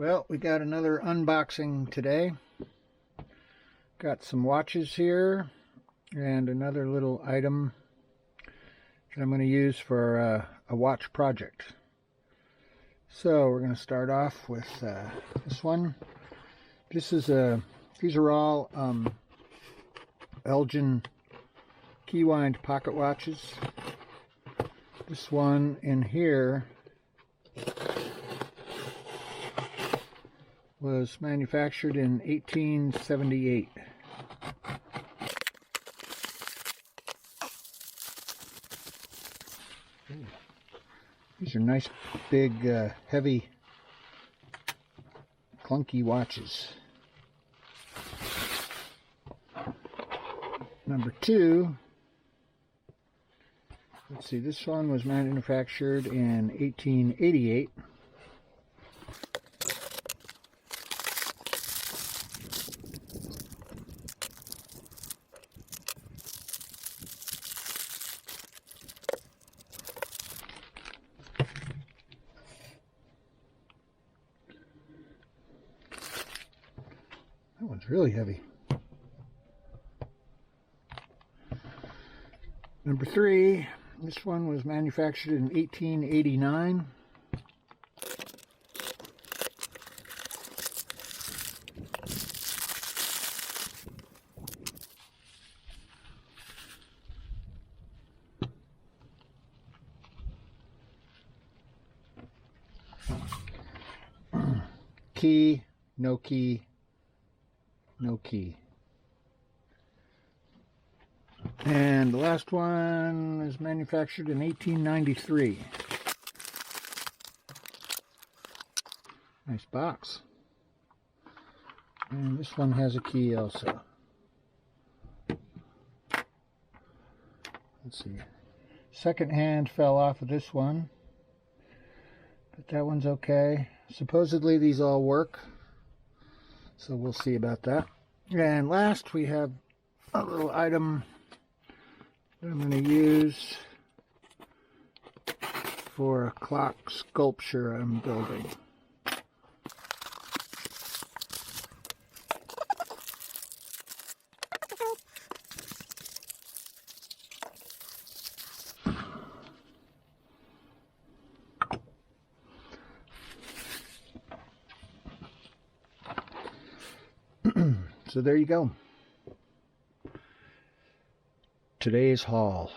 Well, we got another unboxing today. Got some watches here and another little item that I'm going to use for a watch project. So we're going to start off with this one. These are all Elgin key-wind pocket watches. This one in here was manufactured in 1878. These are nice, big, heavy, clunky watches. Number two, let's see, this one was manufactured in 1888. That one's really heavy. Number three, this one was manufactured in 1889. Key, no key, no key. And the last one is manufactured in 1893. Nice box. And this one has a key also. Let's see. Second hand fell off of this one, but that one's okay. Supposedly these all work, so we'll see about that. And last we have a little item that I'm going to use for a clock sculpture I'm building. So there you go. Today's haul.